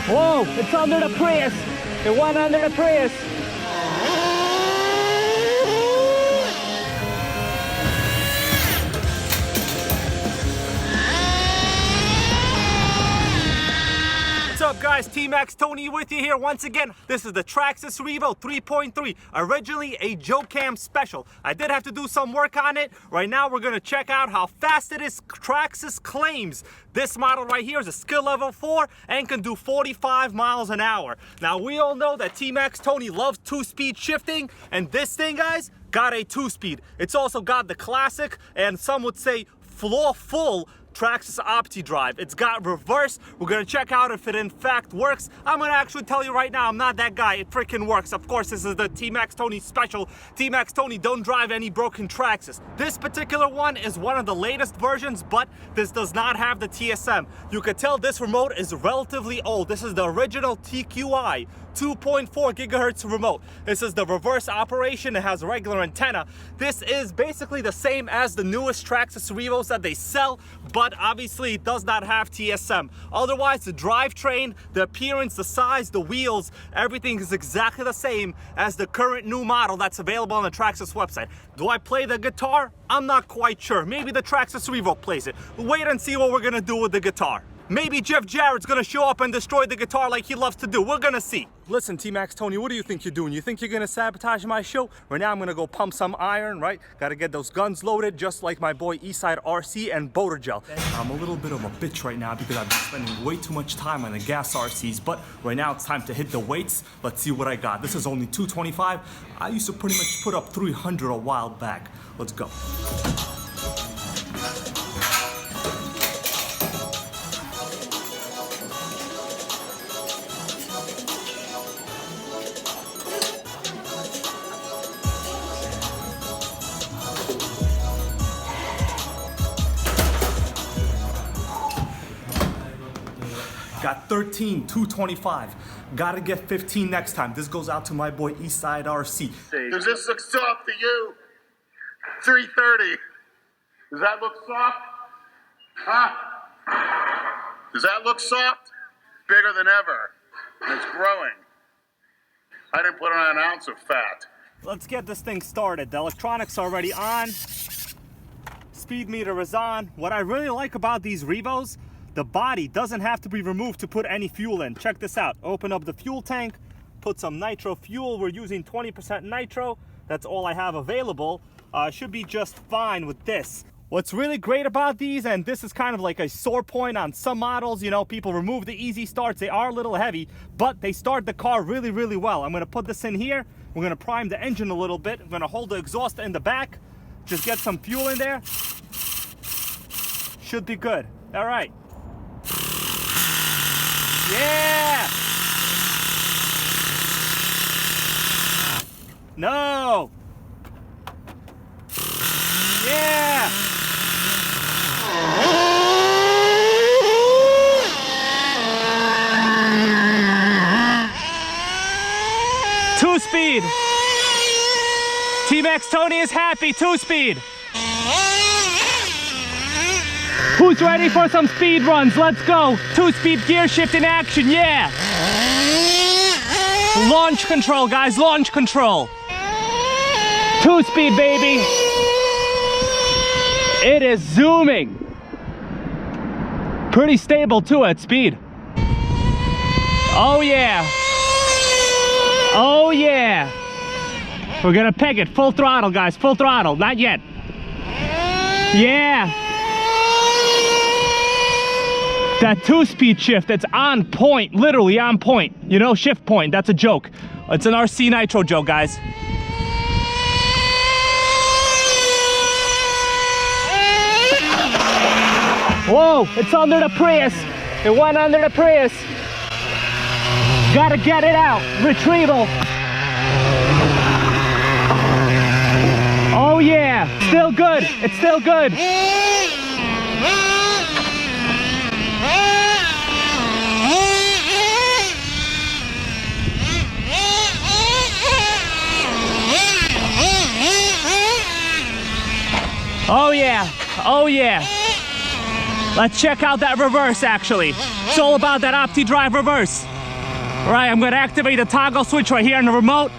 Whoa, it's under the Prius. It went under the Prius. What's up guys, T-maxx Tony with you here once again. This is the Traxxas Revo 3.3, originally a Joe Cam special. I did have to do some work on it. Right now we're gonna check out how fast it is. Traxxas claims this model right here is a skill level 4 and can do 45 miles an hour. Now we all know that T-maxx Tony loves 2-speed shifting, and this thing guys got a 2-speed. It's also got the classic, and some would say floor full, Traxxas OptiDrive. It's got reverse. We're gonna check out if it in fact works. I'm gonna actually tell you right now, I'm not that guy. It freaking works. Of course, this is the T-maxx Tony special. T-maxx Tony don't drive any broken Traxxas. This particular one is one of the latest versions, but this does not have the TSM. You can tell this remote is relatively old. This is the original TQI 2.4 gigahertz remote. This is the reverse operation. It has a regular antenna. This is basically the same as the newest Traxxas Revos that they sell, but obviously it does not have TSM. Otherwise, the drivetrain, the appearance, the size, the wheels, everything is exactly the same as the current new model that's available on the Traxxas website. Do I play the guitar? I'm not quite sure. Maybe the Traxxas Revo plays it. Wait and see what we're gonna do with the guitar. Maybe Jeff Jarrett's gonna show up and destroy the guitar like he loves to do. We're gonna see. Listen, T-maxx Tony, what do you think you're doing? You think you're gonna sabotage my show? Right now I'm gonna go pump some iron, right? Gotta get those guns loaded, just like my boy Eastside RC and Boater Gel. I'm a little bit of a bitch right now because I've been spending way too much time on the gas RCs, but right now it's time to hit the weights. Let's see what I got. This is only 225. I used to pretty much put up 300 a while back. Let's go. Got 13, 225. Gotta get 15 next time. This goes out to my boy Eastside RC. Does this look soft to you? 330. Does that look soft? Huh? Does that look soft? Bigger than ever. And it's growing. I didn't put on an ounce of fat. Let's get this thing started. The electronics are already on. Speed meter is on. What I really like about these Revos, the body doesn't have to be removed to put any fuel in. Check this out. Open up the fuel tank, put some nitro fuel. We're using 20% nitro. That's all I have available. Should be just fine with this. What's really great about these, and this is kind of like a sore point on some models, you know, people remove the easy starts. They are a little heavy, but they start the car really, really well. I'm gonna put this in here. We're gonna prime the engine a little bit. I'm gonna hold the exhaust in the back. Just get some fuel in there. Should be good. All right. Yeah! No! Yeah! Two-speed! T-maxx Tony is happy, 2-speed! Who's ready for some speed runs? Let's go. 2-speed gear shift in action, yeah. Launch control, guys, launch control. 2-speed, baby. It is zooming. Pretty stable too at speed. Oh yeah. Oh yeah. We're gonna peg it, full throttle, guys, full throttle, not yet. Yeah. That 2-speed shift, it's on point, literally on point. You know, shift point, that's a joke. It's an RC Nitro joke, guys. Whoa, it's under the Prius. It went under the Prius. Gotta get it out, retrieval. Oh yeah, still good, it's still good. Oh yeah, oh yeah. Let's check out that reverse actually. It's all about that OptiDrive reverse. Right, I'm gonna activate the toggle switch right here on the remote.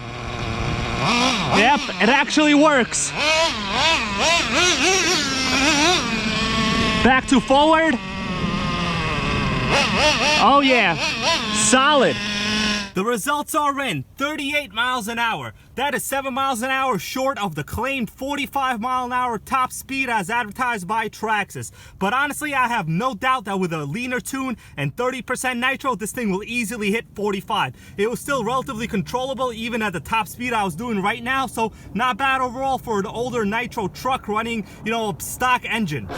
Yep, it actually works. Back to forward. Oh yeah, solid. The results are in. 38 miles an hour. That is 7 miles an hour short of the claimed 45 mile an hour top speed as advertised by Traxxas. But honestly, I have no doubt that with a leaner tune and 30% nitro, this thing will easily hit 45. It was still relatively controllable even at the top speed I was doing right now, so not bad overall for an older nitro truck running, you know, a stock engine.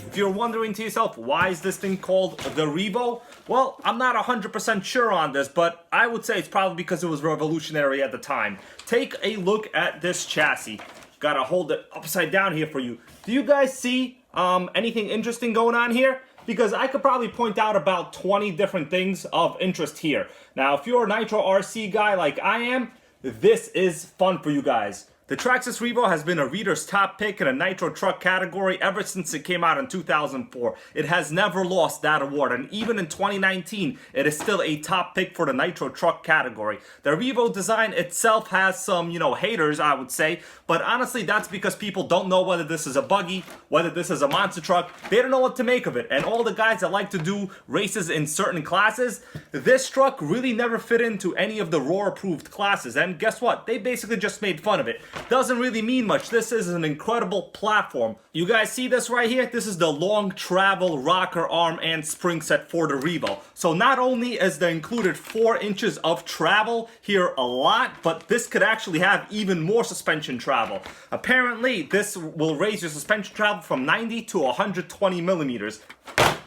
If you're wondering to yourself, why is this thing called the Revo? Well, I'm not 100% sure on this, but I would say it's probably because it was revolutionary at the time. Take a look at this chassis. Gotta hold it upside down here for you. Do you guys see anything interesting going on here? Because I could probably point out about 20 different things of interest here. Now, if you're a Nitro RC guy like I am, this is fun for you guys. The Traxxas Revo has been a reader's top pick in a Nitro truck category ever since it came out in 2004. It has never lost that award, and even in 2019, it is still a top pick for the Nitro truck category. The Revo design itself has some, you know, haters, I would say, but honestly, that's because people don't know whether this is a buggy, whether this is a monster truck. They don't know what to make of it, and all the guys that like to do races in certain classes, this truck really never fit into any of the roar-approved classes, and guess what? They basically just made fun of it. Doesn't really mean much. This is an incredible platform. You guys see this right here? This is the long travel rocker arm and spring set for the Revo. So not only is there included 4 inches of travel here a lot, but this could actually have even more suspension travel. Apparently, this will raise your suspension travel from 90 to 120 millimeters.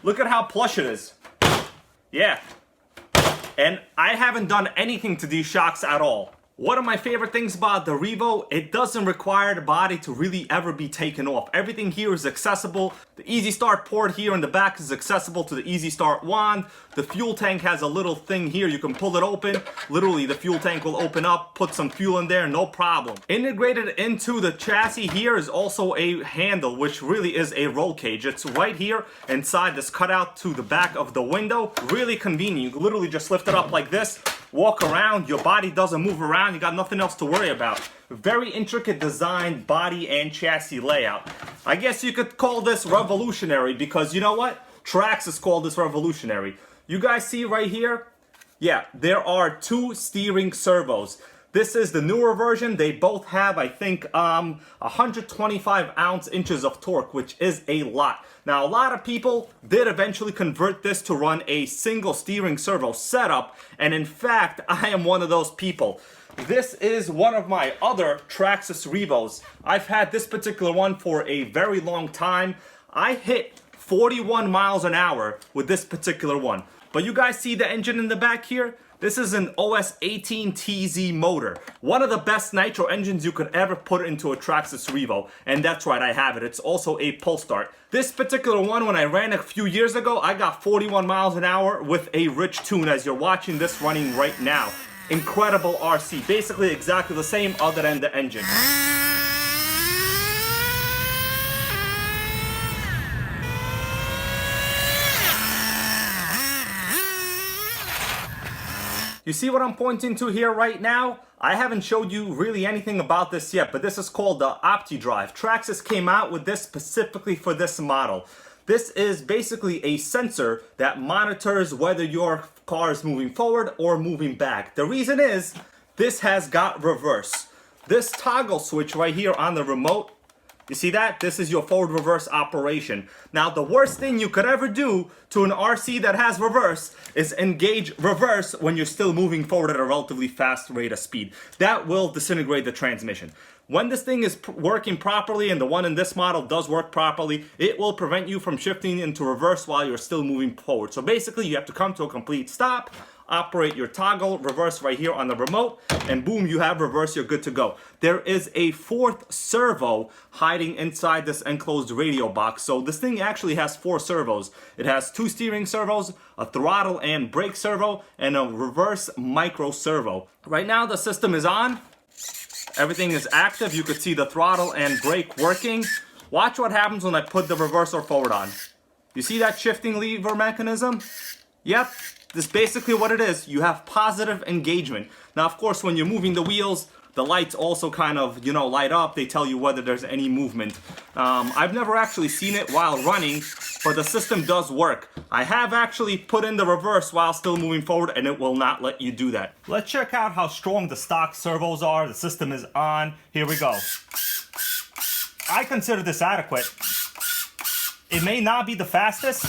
Look at how plush it is. Yeah. And I haven't done anything to these shocks at all. One of my favorite things about the Revo, it doesn't require the body to really ever be taken off. Everything here is accessible. The Easy Start port here in the back is accessible to the Easy Start wand. The fuel tank has a little thing here. You can pull it open. Literally, the fuel tank will open up, put some fuel in there, no problem. Integrated into the chassis here is also a handle, which really is a roll cage. It's right here inside this cutout to the back of the window. Really convenient. You can literally just lift it up like this, walk around, your body doesn't move around, you got nothing else to worry about. Very intricate design, body and chassis layout. I guess you could call this revolutionary because you know what? Traxxas called this revolutionary. You guys see right here? Yeah, there are 2 steering servos. This is the newer version. They both have, I think, 125 inches of torque, which is a lot. Now, a lot of people did eventually convert this to run a single steering servo setup, and in fact, I am one of those people. This is one of my other Traxxas Revos. I've had this particular one for a very long time. I hit 41 miles an hour with this particular one. But you guys see the engine in the back here? This is an OS 18TZ motor. One of the best nitro engines you could ever put into a Traxxas Revo. And that's right, I have it. It's also a pull start. This particular one, when I ran a few years ago, I got 41 miles an hour with a rich tune, as you're watching this running right now. Incredible RC. Basically exactly the same other than the engine. You see what I'm pointing to here right now? I haven't showed you really anything about this yet, but this is called the OptiDrive. Traxxas came out with this specifically for this model. This is basically a sensor that monitors whether your car is moving forward or moving back. The reason is, this has got reverse. This toggle switch right here on the remote, you see that? This is your forward reverse operation. Now, the worst thing you could ever do to an RC that has reverse is engage reverse when you're still moving forward at a relatively fast rate of speed. That will disintegrate the transmission. When this thing is working properly, and the one in this model does work properly, it will prevent you from shifting into reverse while you're still moving forward. So basically, you have to come to a complete stop, operate your toggle reverse right here on the remote, and boom, you have reverse, you're good to go. There is a fourth servo hiding inside this enclosed radio box. So this thing actually has 4 servos. It has 2 steering servos, a throttle and brake servo, and a reverse micro servo. Right now the system is on. Everything is active. You could see the throttle and brake working. Watch what happens when I put the reverse or forward on. You see that shifting lever mechanism? Yep, this is basically what it is. You have positive engagement. Now, of course, when you're moving the wheels, the lights also kind of, light up. They tell you whether there's any movement. I've never actually seen it while running, but the system does work. I have actually put in the reverse while still moving forward, and it will not let you do that. Let's check out how strong the stock servos are. The system is on. Here we go. I consider this adequate. It may not be the fastest,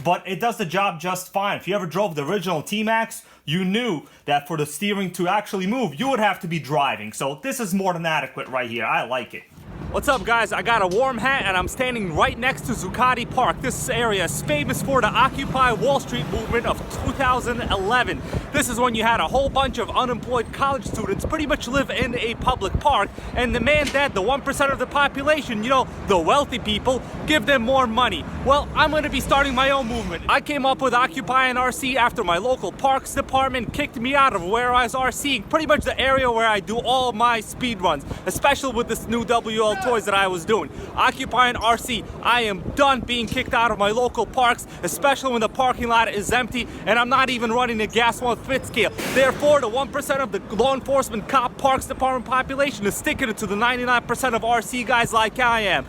but it does the job just fine. If you ever drove the original T-maxx, you knew that for the steering to actually move, you would have to be driving. So this is more than adequate right here. I like it. What's up, guys? I got a warm hat and I'm standing right next to Zuccotti Park. This area is famous for the Occupy Wall Street movement of 2011. This is when you had a whole bunch of unemployed college students pretty much live in a public park and demand that the 1% of the population, the wealthy people, give them more money. Well, I'm going to be starting my own movement. I came up with Occupy an RC after my local parks department kicked me out of where I was RCing, pretty much the area where I do all my speed runs, especially with this new WL toys that I was doing. Occupy an RC. I am done being kicked out of my local parks, especially when the parking lot is empty and I'm not even running a gas 1/5 scale. Therefore, the 1% of the law enforcement cop parks department population is sticking it to the 99% of RC guys like I am.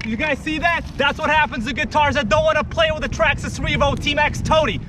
You guys see that? That's what happens to guitars that don't want to play with the Traxxas Revo T-maxx Tony.